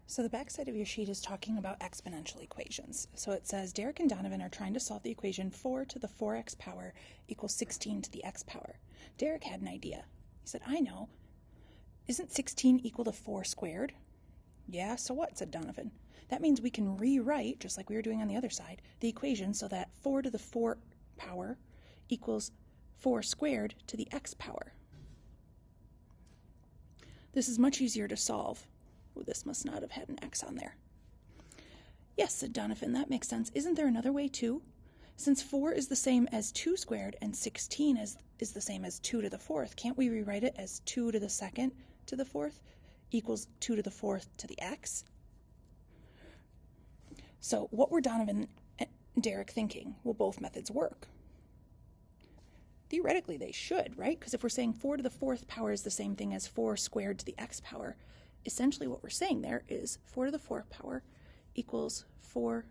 So the backside of your sheet is talking about exponential equations. So it says Derek and Donovan are trying to solve the equation 4 to the 4x power equals 16 to the x power. Derek had an idea. He said, I know. Isn't 16 equal to 4 squared? Yeah, so what, said Donovan. That means we can rewrite, just like we were doing on the other side, the equation so that 4 to the 4 power equals 4 squared to the x power. This is much easier to solve. Oh, this must not have had an x on there. Yes, said Donovan, that makes sense. Isn't there another way too? Since 4 is the same as 2 squared and 16 is the same as 2 to the 4th, can't we rewrite it as 2 to the 2nd to the 4th equals 2 to the 4th to the x? So what were Donovan and Derek thinking? Will both methods work? Theoretically, they should, right? Because if we're saying 4 to the 4th power is the same thing as 4 squared to the x power, essentially what we're saying there is 4 to the 4th power equals 4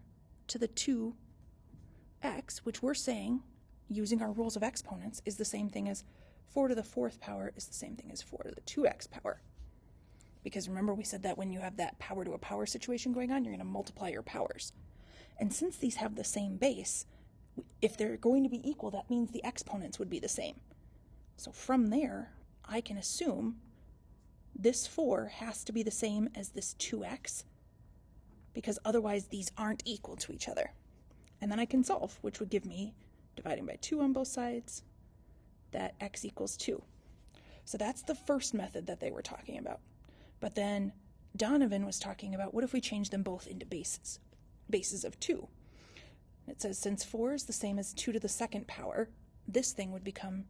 to the 2x, which we're saying, using our rules of exponents, is the same thing as 4 to the 4th power is the same thing as 4 to the 2x power. Because remember we said that when you have that power to a power situation going on, you're going to multiply your powers. And since these have the same base, if they're going to be equal, that means the exponents would be the same. So from there, I can assume this 4 has to be the same as this 2x, because otherwise these aren't equal to each other. And then I can solve, which would give me, dividing by 2 on both sides, that x equals 2. So that's the first method that they were talking about. But then Donovan was talking about, what if we change them both into bases of 2? It says, since 4 is the same as 2 to the 2nd power, this thing would become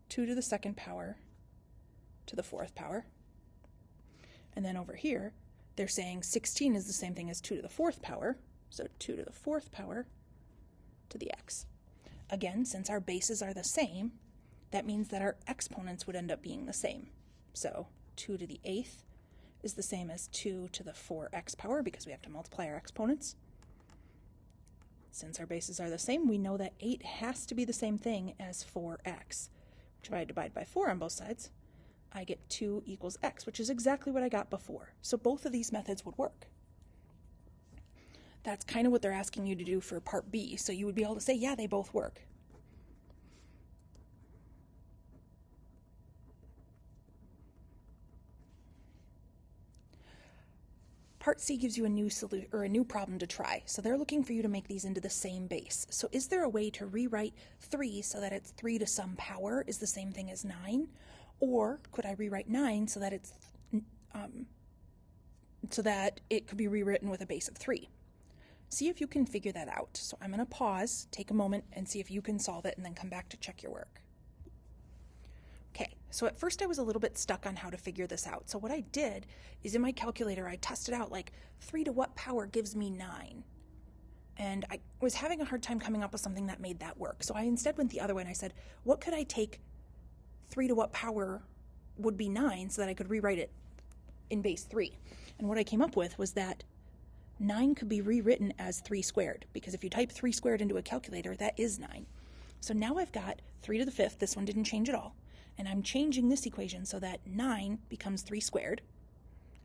2 to the 2nd power to the 4th power. And then over here, they're saying 16 is the same thing as 2 to the 4th power, so 2 to the 4th power to the x. Again, since our bases are the same, that means that our exponents would end up being the same. So 2 to the 8th is the same as 2 to the 4x power, because we have to multiply our exponents. Since our bases are the same, we know that 8 has to be the same thing as 4x, which if I divide by 4 on both sides, I get 2 equals x, which is exactly what I got before. So both of these methods would work. That's kind of what they're asking you to do for part B, so you would be able to say, yeah, they both work. Part C gives you a new solution or a new problem to try. So they're looking for you to make these into the same base. So is there a way to rewrite 3 so that it's 3 to some power is the same thing as 9? Or could I rewrite 9 so that it's so that it could be rewritten with a base of 3? See if you can figure that out. So I'm going to pause, take a moment, and see if you can solve it, and then come back to check your work. Okay, so at first I was a little bit stuck on how to figure this out. So what I did is in my calculator, I tested out like 3 to what power gives me 9? And I was having a hard time coming up with something that made that work. So I instead went the other way and I said, what could I take 3 to what power would be 9 so that I could rewrite it in base 3? And what I came up with was that 9 could be rewritten as 3 squared, because if you type 3 squared into a calculator, that is 9. So now I've got 3 to the 5th, this one didn't change at all, and I'm changing this equation so that 9 becomes 3 squared,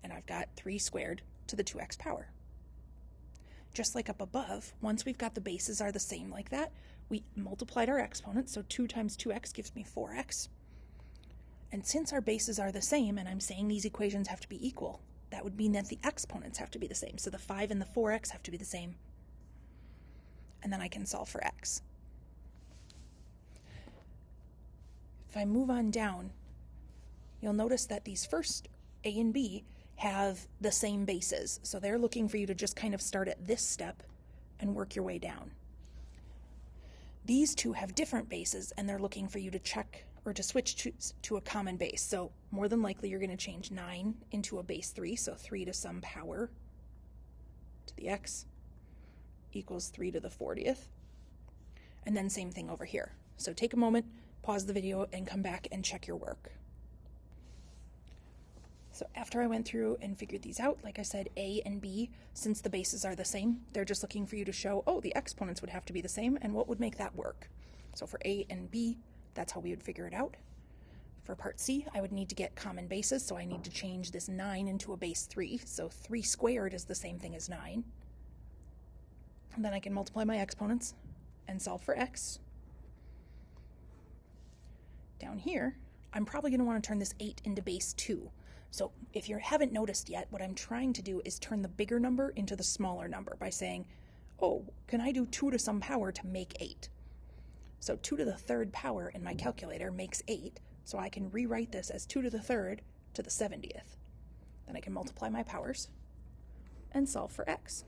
and I've got 3 squared to the 2x power. Just like up above, once we've got the bases are the same like that, we multiplied our exponents, so 2 times 2x gives me 4x. And since our bases are the same, and I'm saying these equations have to be equal, that would mean that the exponents have to be the same. So the 5 and the 4x have to be the same. And then I can solve for x. If I move on down, you'll notice that these first a and b have the same bases. So they're looking for you to just kind of start at this step and work your way down. These two have different bases, and they're looking for you to check or to switch to a common base. So more than likely you're going to change 9 into a base 3, so 3 to some power to the x equals 3 to the 40th. And then same thing over here. So take a moment, pause the video, and come back and check your work. So after I went through and figured these out, like I said, a and b, since the bases are the same, they're just looking for you to show, oh, the exponents would have to be the same, and what would make that work. So for a and b, that's how we would figure it out. For part C, I would need to get common bases, so I need to change this 9 into a base 3. So 3 squared is the same thing as 9. And then I can multiply my exponents and solve for x. Down here, I'm probably going to want to turn this 8 into base 2. So if you haven't noticed yet, what I'm trying to do is turn the bigger number into the smaller number by saying, oh, can I do 2 to some power to make 8? So 2 to the third power in my calculator makes 8, so I can rewrite this as 2 to the third to the 70th. Then I can multiply my powers and solve for x.